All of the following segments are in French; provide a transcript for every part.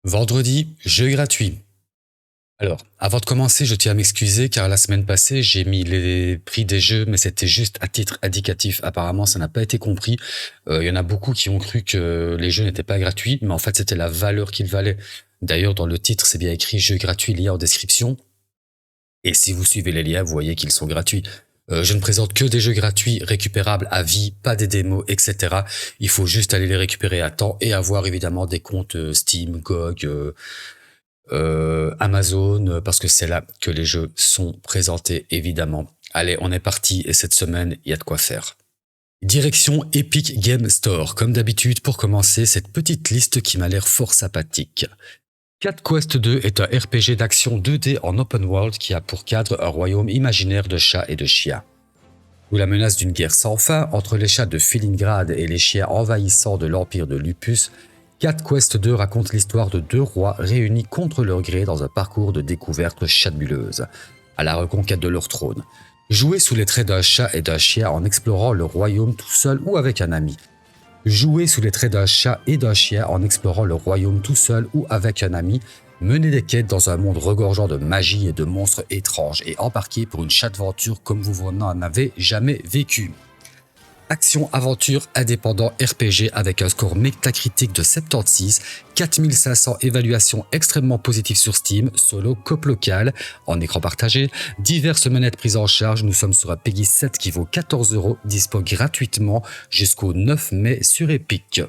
Vendredi, jeu gratuit. Alors, avant de commencer, je tiens à m'excuser car la semaine passée, j'ai mis les prix des jeux, mais c'était juste à titre indicatif. Apparemment, ça n'a pas été compris. Il y en a beaucoup qui ont cru que les jeux n'étaient pas gratuits, mais en fait, c'était la valeur qu'ils valaient. D'ailleurs, dans le titre, c'est bien écrit jeu gratuit lié en description. Et si vous suivez les liens, vous voyez qu'ils sont gratuits. Je ne présente que des jeux gratuits récupérables à vie, pas des démos, etc. Il faut juste aller les récupérer à temps et avoir évidemment des comptes Steam, GOG, Amazon, parce que c'est là que les jeux sont présentés, évidemment. Allez, on est parti, et cette semaine, il y a de quoi faire. Direction Epic Game Store. Comme d'habitude, pour commencer, cette petite liste qui m'a l'air fort sympathique. Cat Quest 2 est un RPG d'action 2D en open world qui a pour cadre un royaume imaginaire de chats et de chiens. Sous la menace d'une guerre sans fin entre les chats de Filingrad et les chiens envahissants de l'empire de Lupus, Cat Quest 2 raconte l'histoire de deux rois réunis contre leur gré dans un parcours de découverte chatbuleuse, à la reconquête de leur trône. Jouez sous les traits d'un chat et d'un chien en explorant le royaume tout seul ou avec un ami. Jouez sous les traits d'un chat et d'un chien en explorant le royaume tout seul ou avec un ami. Menez des quêtes dans un monde regorgeant de magie et de monstres étranges et embarquez pour une chat-aventure comme vous n'en avez jamais vécu. Action-aventure indépendant RPG avec un score métacritique de 76, 4500 évaluations extrêmement positives sur Steam, solo, coop local, en écran partagé, diverses manettes prises en charge, nous sommes sur un PEGI 7 qui vaut 14€, dispo gratuitement jusqu'au 9 mai sur Epic.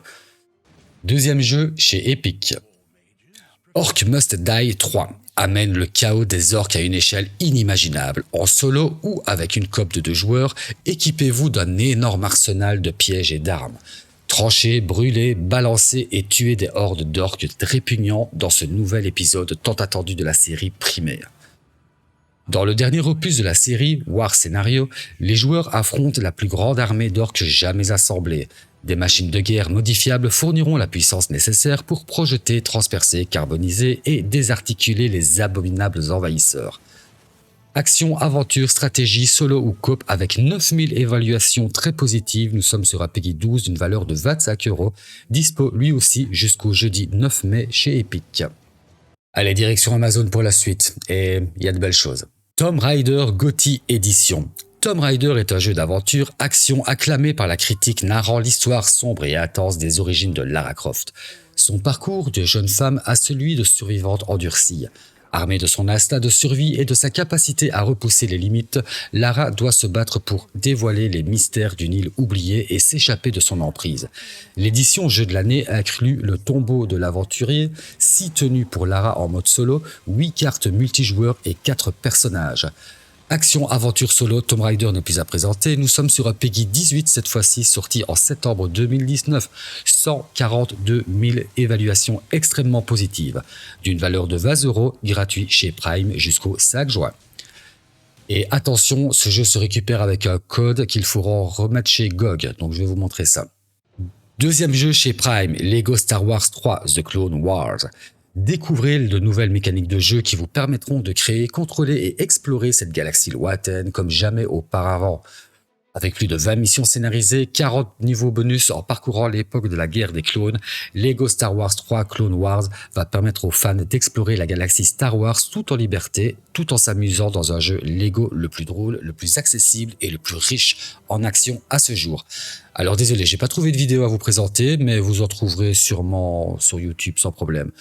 Deuxième jeu chez Epic. Orc Must Die 3 amène le chaos des orques à une échelle inimaginable. En solo ou avec une coop de 2 joueurs, équipez-vous d'un énorme arsenal de pièges et d'armes. Tranchez, brûlez, balancez et tuez des hordes d'orques répugnants dans ce nouvel épisode tant attendu de la série primaire. Dans le dernier opus de la série, War Scenario, les joueurs affrontent la plus grande armée d'orques jamais assemblée. Des machines de guerre modifiables fourniront la puissance nécessaire pour projeter, transpercer, carboniser et désarticuler les abominables envahisseurs. Action, aventure, stratégie, solo ou coop avec 9000 évaluations très positives, nous sommes sur un PEGI 12 d'une valeur de 25€, dispo lui aussi jusqu'au jeudi 9 mai chez Epic. Allez, direction Amazon pour la suite, et il y a de belles choses. Tomb Raider GOTY Edition. Tomb Raider est un jeu d'aventure action acclamé par la critique narrant l'histoire sombre et intense des origines de Lara Croft. Son parcours de jeune femme à celui de survivante endurcie. Armée de son instinct de survie et de sa capacité à repousser les limites, Lara doit se battre pour dévoiler les mystères d'une île oubliée et s'échapper de son emprise. L'édition jeu de l'année inclut le tombeau de l'aventurier, 6 tenues pour Lara en mode solo, 8 cartes multijoueurs et 4 personnages. Action aventure solo, Tomb Raider n'est plus à présenter, nous sommes sur un PEGI 18 cette fois-ci, sorti en septembre 2019, 142 000 évaluations extrêmement positives, d'une valeur de 20€, gratuit chez Prime jusqu'au 5 juin. Et attention, ce jeu se récupère avec un code qu'il faudra remettre chez GOG, donc je vais vous montrer ça. Deuxième jeu chez Prime, Lego Star Wars 3 The Clone Wars. Découvrez de nouvelles mécaniques de jeu qui vous permettront de créer, contrôler et explorer cette galaxie lointaine comme jamais auparavant. Avec plus de 20 missions scénarisées, 40 niveaux bonus en parcourant l'époque de la guerre des clones, Lego Star Wars 3 Clone Wars va permettre aux fans d'explorer la galaxie Star Wars tout en liberté, tout en s'amusant dans un jeu Lego le plus drôle, le plus accessible et le plus riche en action à ce jour. Alors désolé, j'ai pas trouvé de vidéo à vous présenter, mais vous en trouverez sûrement sur YouTube sans problème.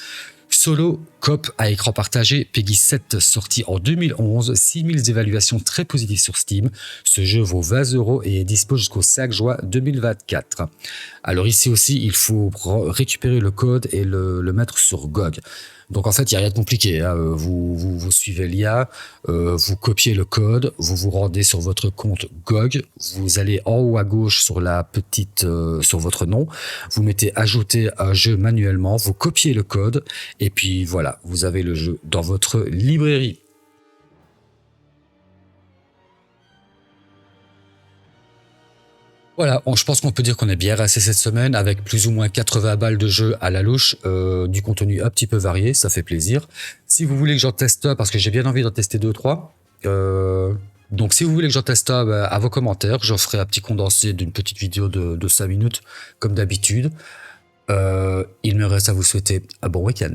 Solo, coop à écran partagé, PEGI 7 sorti en 2011, 6000 évaluations très positives sur Steam. Ce jeu vaut 20€ et est dispo jusqu'au 5 juin 2024. Alors ici aussi, il faut récupérer le code et le mettre sur GOG. Donc en fait, il n'y a rien de compliqué. Hein. Vous suivez l'IA, vous copiez le code, vous vous rendez sur votre compte GOG, vous allez en haut à gauche sur la petite, sur votre nom, vous mettez ajouter un jeu manuellement, vous copiez le code et puis voilà, vous avez le jeu dans votre librairie. Voilà, je pense qu'on peut dire qu'on est bien rincé cette semaine avec plus ou moins 80 balles de jeu à la louche, du contenu un petit peu varié, ça fait plaisir. Si vous voulez que j'en teste un, parce que j'ai bien envie d'en tester 2-3, donc si vous voulez que j'en teste un, à vos commentaires, j'en ferai un petit condensé d'une petite vidéo de 5 minutes, comme d'habitude. Il me reste à vous souhaiter un bon week-end.